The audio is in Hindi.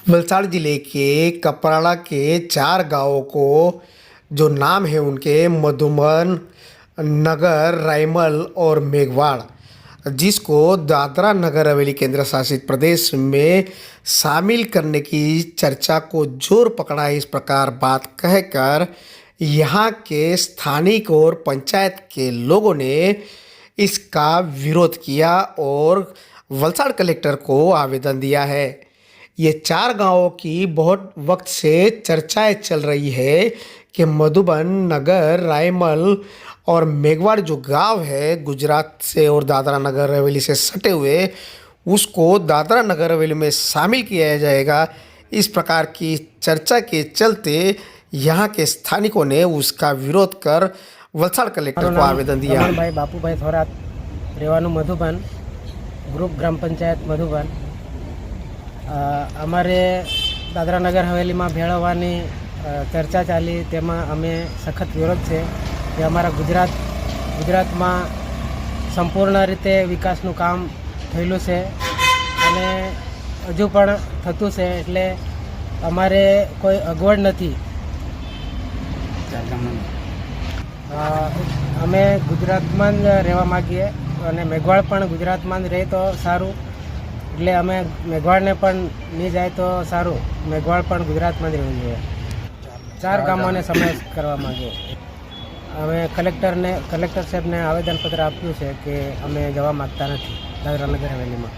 वलसाड़ जिले के कपराड़ा के 4 गांवों को जो नाम है उनके मधुबन, नगर, रायमल और मेघवाड़, जिसको दादरा नगर हवेली केंद्र शासित प्रदेश में शामिल करने की चर्चा को जोर पकड़ा। इस प्रकार बात कहकर यहाँ के स्थानिक और पंचायत के लोगों ने इसका विरोध किया और वलसाड़ कलेक्टर को आवेदन दिया है। ये 4 गांवों की बहुत वक्त से चर्चाएं चल रही है कि मधुबन, नगर, रायमल और मेघवाड़ जो गांव है गुजरात से और दादरा नगर हवेली से सटे हुए, उसको दादरा नगर हवेली में शामिल किया जाएगा। इस प्रकार की चर्चा के चलते यहाँ के स्थानिकों ने उसका विरोध कर वलसाड़ कलेक्टर को आवेदन दिया। भाई बापूभाई थोरात રહેવાનું મધુબન ગ્રુપ ગ્રામ પંચાયત મધુબન અમારે દાદરા નગર હવેલીમાં ભેળવવાની ચર્ચા ચાલી, તેમાં અમે સખત વિરોધ છે કે અમારા ગુજરાતમાં સંપૂર્ણ રીતે વિકાસનું કામ થયેલું છે અને હજુ પણ થતું છે, એટલે અમારે કોઈ અગવડ નથી। અમે ગુજરાતમાં જ રહેવા માગીએ અને મેઘવાળ પણ ગુજરાતમાં જ રહે તો સારું, એટલે અમે મેઘવાળને પણ નહીં જાય તો સારું, મેઘવાળ પણ ગુજરાતમાં જ રહેવું જોઈએ। 4 ગામોને સમાવેશ કરવા માગીએ। અમે કલેક્ટર સાહેબને આવેદનપત્ર આપ્યું છે કે અમે જવા માગતા નથી દાદરા નગર હવેલીમાં।